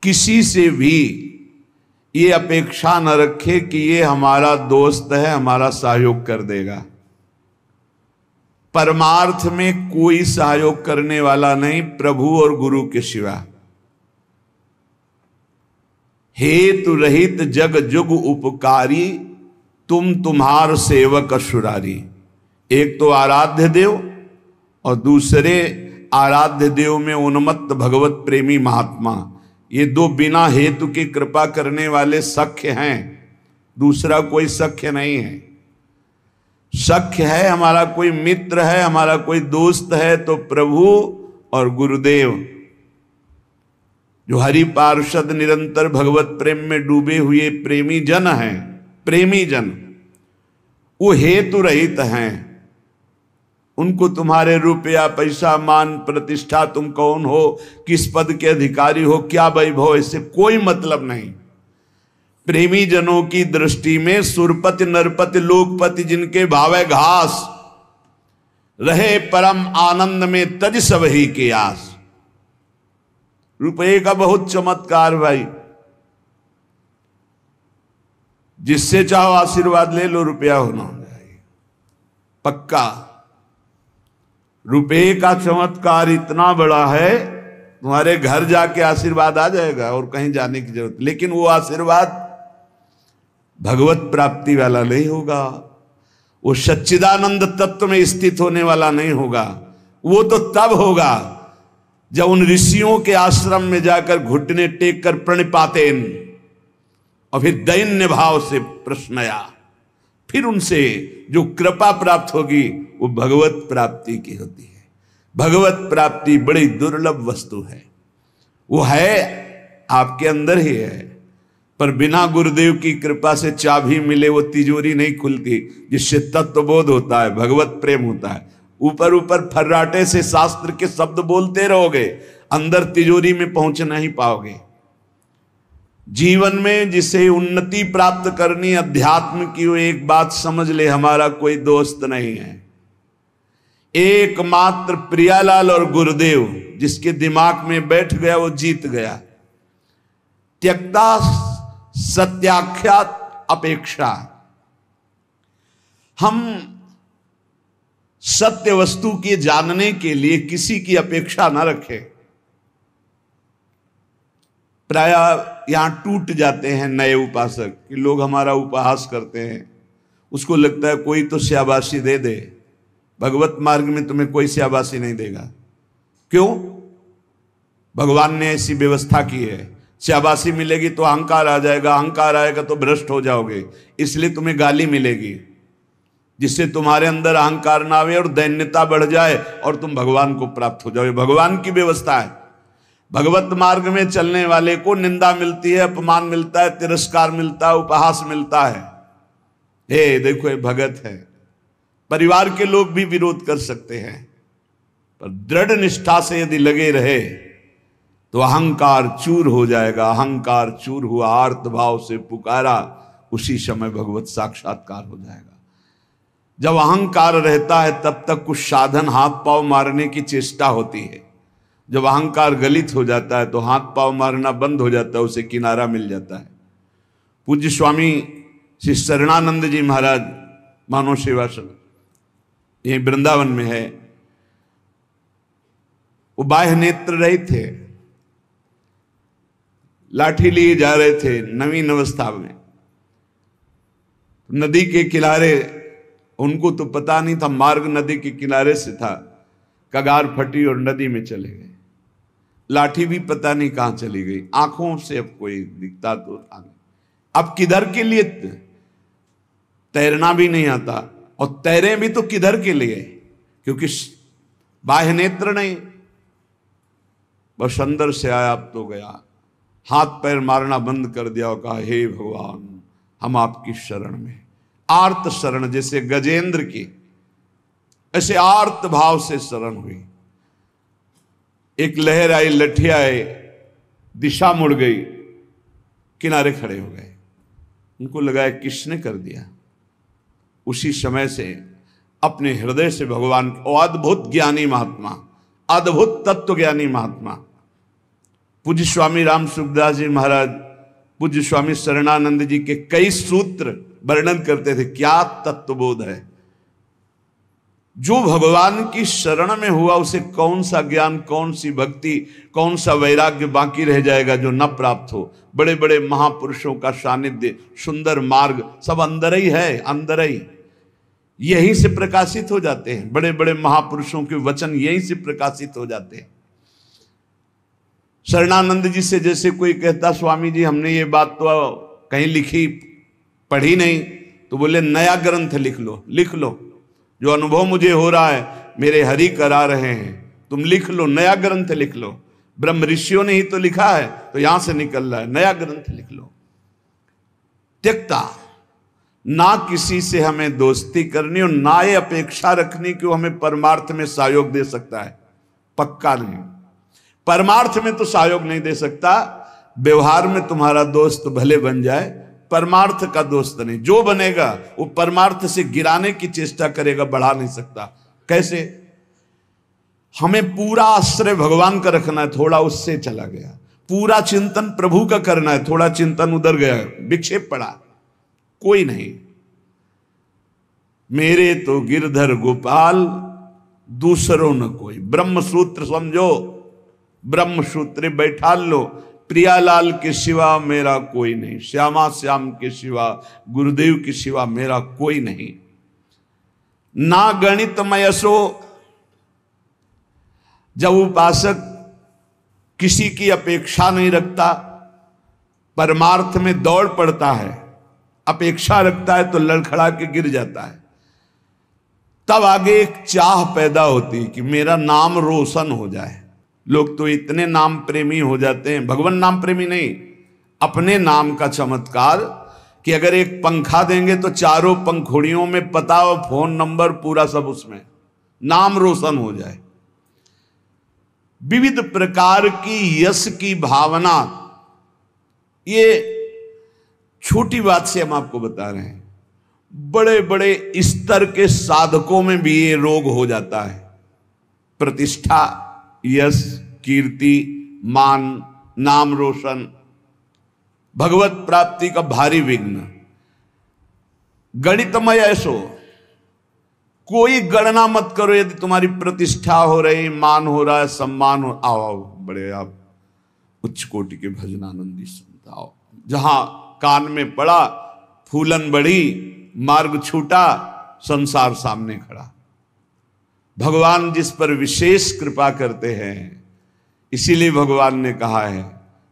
किसी से भी ये अपेक्षा न रखे कि ये हमारा दोस्त है, हमारा सहयोग कर देगा। परमार्थ में कोई सहयोग करने वाला नहीं प्रभु और गुरु के सिवा। हेतु रहित जग जुग उपकारी, तुम तुम्हार सेवक असुरारी। एक तो आराध्य देव और दूसरे आराध्य देव में उन्मत्त भगवत प्रेमी महात्मा। ये दो बिना हेतु की कृपा करने वाले सख्य हैं, दूसरा कोई सख्य नहीं है। सख्य है हमारा कोई मित्र है, हमारा कोई दोस्त है तो प्रभु और गुरुदेव, जो हरि पार्षद निरंतर भगवत प्रेम में डूबे हुए प्रेमी जन हैं। प्रेमी जन वो हेतु रहित हैं। उनको तुम्हारे रुपया पैसा मान प्रतिष्ठा, तुम कौन हो, किस पद के अधिकारी हो, क्या वैभव, इससे कोई मतलब नहीं। प्रेमी जनों की दृष्टि में सुरपति नरपति लोकपति जिनके भावे घास, रहे परम आनंद में तज सब ही के आस। रुपये का बहुत चमत्कार भाई, जिससे चाहो आशीर्वाद ले लो, रुपया होना चाहिए पक्का। रुपये का चमत्कार इतना बड़ा है, तुम्हारे घर जाके आशीर्वाद आ जाएगा और कहीं जाने की जरूरत। लेकिन वो आशीर्वाद भगवत प्राप्ति वाला नहीं होगा, वो सच्चिदानंद तत्व में स्थित होने वाला नहीं होगा। वो तो तब होगा जब उन ऋषियों के आश्रम में जाकर घुटने टेक कर प्रणिपातेन और फिर दैन्य भाव से प्रश्नया, फिर उनसे जो कृपा प्राप्त होगी वो भगवत प्राप्ति की होती है। भगवत प्राप्ति बड़ी दुर्लभ वस्तु है, वो है आपके अंदर ही है, पर बिना गुरुदेव की कृपा से चाबी मिले वो तिजोरी नहीं खुलती, जिससे तत्वबोध होता है, भगवत प्रेम होता है। ऊपर ऊपर फर्राटे से शास्त्र के शब्द बोलते रहोगे, अंदर तिजोरी में पहुंच नहीं पाओगे। जीवन में जिसे उन्नति प्राप्त करनी अध्यात्म की, वो एक बात समझ ले, हमारा कोई दोस्त नहीं है। एकमात्र प्रियालाल और गुरुदेव जिसके दिमाग में बैठ गया वो जीत गया। त्यक्ता सत्याख्यात अपेक्षा, हम सत्य वस्तु के जानने के लिए किसी की अपेक्षा ना रखें। प्राय यहां टूट जाते हैं नए उपासक कि लोग हमारा उपहास करते हैं, उसको लगता है कोई तो शाबाशी दे दे। भगवत मार्ग में तुम्हें कोई शाबाशी नहीं देगा। क्यों? भगवान ने ऐसी व्यवस्था की है। शाबाशी मिलेगी तो अहंकार आ जाएगा, अहंकार आएगा तो भ्रष्ट हो जाओगे, इसलिए तुम्हें गाली मिलेगी, जिससे तुम्हारे अंदर अहंकार ना आवे और दैन्यता बढ़ जाए और तुम भगवान को प्राप्त हो जाओ। भगवान की व्यवस्था है। भगवत मार्ग में चलने वाले को निंदा मिलती है, अपमान मिलता है, तिरस्कार मिलता है, उपहास मिलता है। हे देखो ये भगत है। परिवार के लोग भी विरोध कर सकते हैं, पर दृढ़ निष्ठा से यदि लगे रहे तो अहंकार चूर हो जाएगा। अहंकार चूर हुआ, आर्त भाव से पुकारा, उसी समय भगवत साक्षात्कार हो जाएगा। जब अहंकार रहता है तब तक कुछ साधन हाथ पांव मारने की चेष्टा होती है। जब अहंकार गलित हो जाता है तो हाथ पांव मारना बंद हो जाता है, उसे किनारा मिल जाता है। पूज्य स्वामी श्री शरणानंद जी महाराज मानव सेवाश्रम यही वृंदावन में है, वो बाह्य नेत्र रहित थे, लाठी लिए जा रहे थे नवीन अवस्था में, नदी के किनारे, उनको तो पता नहीं था मार्ग नदी के किनारे से था, कगार फटी और नदी में चले गए। लाठी भी पता नहीं कहां चली गई, आंखों से अब कोई दिखता तो था, अब किधर के लिए? तैरना भी नहीं आता, और तैरे भी तो किधर के लिए? क्योंकि बाह्य नेत्र नहीं, बस अंदर से आया अब तो गया। हाथ पैर मारना बंद कर दिया और कहा हे भगवान हम आपकी शरण में। आर्त शरण, जैसे गजेंद्र की, ऐसे आर्त भाव से शरण हुई। एक लहर आई, लठिया आई, दिशा मुड़ गई, किनारे खड़े हो गए। उनको लगा किसने कर दिया। उसी समय से अपने हृदय से भगवान, अद्भुत ज्ञानी महात्मा, अद्भुत तत्व ज्ञानी महात्मा, पूज्य स्वामी राम सुखदास जी महाराज, पूज्य स्वामी शरणानंद जी के कई सूत्र वर्णन करते थे। क्या तत्वबोध है। जो भगवान की शरण में हुआ उसे कौन सा ज्ञान, कौन सी भक्ति, कौन सा वैराग्य बाकी रह जाएगा जो न प्राप्त हो। बड़े बड़े महापुरुषों का सानिध्य, सुंदर मार्ग सब अंदर ही है, अंदर ही, यहीं से प्रकाशित हो जाते हैं। बड़े बड़े महापुरुषों के वचन यहीं से प्रकाशित हो जाते हैं। शरणानंद जी से जैसे कोई कहता स्वामी जी हमने ये बात तो कहीं लिखी पढ़ी नहीं, तो बोले नया ग्रंथ लिख लो, लिख लो। जो अनुभव मुझे हो रहा है मेरे हरि करा रहे हैं, तुम लिख लो, नया ग्रंथ लिख लो। ब्रह्म ऋषियों ने ही तो लिखा है, तो यहां से निकल रहा है, नया ग्रंथ लिख लो। त्यक्ता, ना किसी से हमें दोस्ती करनी और ना ये अपेक्षा रखनी कि वो हमें परमार्थ में सहयोग दे सकता है। पक्का नहीं, परमार्थ में तो सहयोग नहीं दे सकता। व्यवहार में तुम्हारा दोस्त भले बन जाए, परमार्थ का दोस्त नहीं। जो बनेगा वो परमार्थ से गिराने की चेष्टा करेगा, बढ़ा नहीं सकता। कैसे? हमें पूरा आश्रय भगवान का रखना है, थोड़ा उससे चला गया। पूरा चिंतन प्रभु का करना है, थोड़ा चिंतन उधर गया, विक्षेप पड़ा, कोई नहीं। मेरे तो गिरधर गोपाल, दूसरों न कोई। ब्रह्म सूत्र समझो, ब्रह्म सूत्र बैठा लो। प्रियालाल के सिवा मेरा कोई नहीं, श्यामा श्याम के सिवा, गुरुदेव के सिवा मेरा कोई नहीं। ना गणित मयसो, जब उपासक किसी की अपेक्षा नहीं रखता, परमार्थ में दौड़ पड़ता है, अपेक्षा रखता है तो लड़खड़ा के गिर जाता है। तब आगे एक चाह पैदा होती कि मेरा नाम रोशन हो जाए। लोग तो इतने नाम प्रेमी हो जाते हैं, भगवान नाम प्रेमी नहीं, अपने नाम का चमत्कार, कि अगर एक पंखा देंगे तो चारों पंखुड़ियों में पता और फोन नंबर पूरा सब उसमें, नाम रोशन हो जाए। विविध प्रकार की यश की भावना, ये छोटी बात से हम आपको बता रहे हैं। बड़े बड़े स्तर के साधकों में भी ये रोग हो जाता है। प्रतिष्ठा, यश, कीर्ति, मान, नाम रोशन, भगवत प्राप्ति का भारी विघ्न। गणितमय ऐसो, कोई गणना मत करो। यदि तुम्हारी प्रतिष्ठा हो रही, मान हो रहा है, सम्मान हो, आओ बड़े आप उच्च कोटि के भजनानंदी संत आओ। जहां कान में पड़ा, फूलन बढ़ी, मार्ग छूटा, संसार सामने खड़ा। भगवान जिस पर विशेष कृपा करते हैं, इसीलिए भगवान ने कहा है,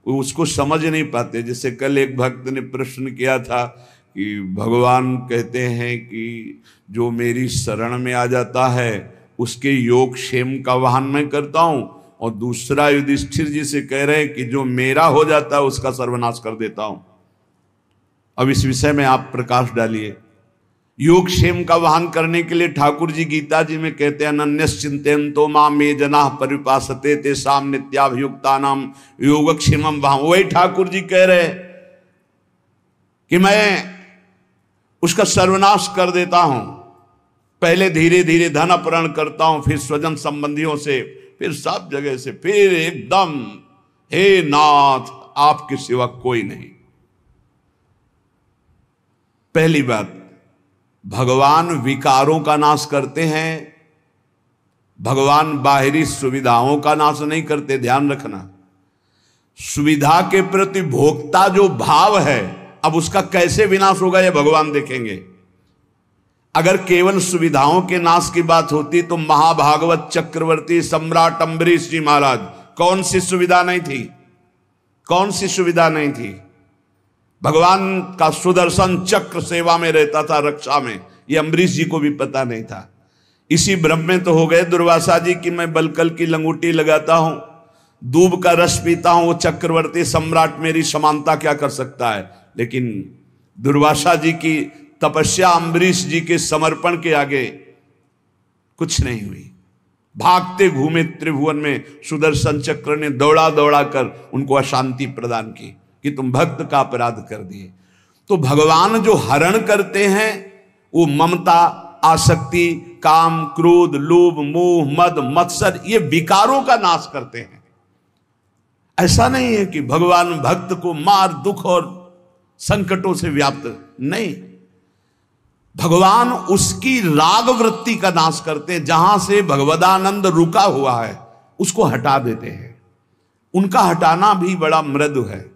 वो उसको समझ नहीं पाते। जैसे कल एक भक्त ने प्रश्न किया था कि भगवान कहते हैं कि जो मेरी शरण में आ जाता है उसके योग क्षेम का वाहन मैं करता हूं, और दूसरा युधिष्ठिर जी से कह रहे हैं कि जो मेरा हो जाता है उसका सर्वनाश कर देता हूं। अब इस विषय में आप प्रकाश डालिए। योग क्षेम का वाहन करने के लिए ठाकुर जी गीता जी में कहते हैं, अनन्यस चिंतयन्तो मां मे जनाः परिपासते तेषां नित्याभियुक्तानां योगक्षेमं वहां। वही ठाकुर जी कह रहे कि मैं उसका सर्वनाश कर देता हूं। पहले धीरे धीरे धन अपहरण करता हूं, फिर स्वजन संबंधियों से, फिर सब जगह से, फिर एकदम हे नाथ आपके सिवा कोई नहीं। पहली बात, भगवान विकारों का नाश करते हैं, भगवान बाहरी सुविधाओं का नाश नहीं करते। ध्यान रखना, सुविधा के प्रति भोक्ता जो भाव है, अब उसका कैसे विनाश होगा यह भगवान देखेंगे। अगर केवल सुविधाओं के नाश की बात होती तो महाभागवत चक्रवर्ती सम्राट अम्बरीश जी महाराज, कौन सी सुविधा नहीं थी, कौन सी सुविधा नहीं थी। भगवान का सुदर्शन चक्र सेवा में रहता था, रक्षा में, ये अम्बरीश जी को भी पता नहीं था। इसी भ्रम में तो हो गए दुर्वासा जी कि मैं बलकल की लंगूटी लगाता हूं, दूब का रस पीता हूं, वो चक्रवर्ती सम्राट मेरी समानता क्या कर सकता है। लेकिन दुर्वासा जी की तपस्या अम्बरीश जी के समर्पण के आगे कुछ नहीं हुई। भागते घूमे त्रिभुवन में, सुदर्शन चक्र ने दौड़ा दौड़ा कर उनको अशांति प्रदान की कि तुम भक्त का अपराध कर दिए। तो भगवान जो हरण करते हैं वो ममता, आसक्ति, काम, क्रोध, लोभ, मोह, मद, मत्सर, ये विकारों का नाश करते हैं। ऐसा नहीं है कि भगवान भक्त को मार दुख और संकटों से व्याप्त, नहीं, भगवान उसकी राग वृत्ति का नाश करते हैं। जहां से भगवदानंद रुका हुआ है उसको हटा देते हैं। उनका हटाना भी बड़ा मृदु है।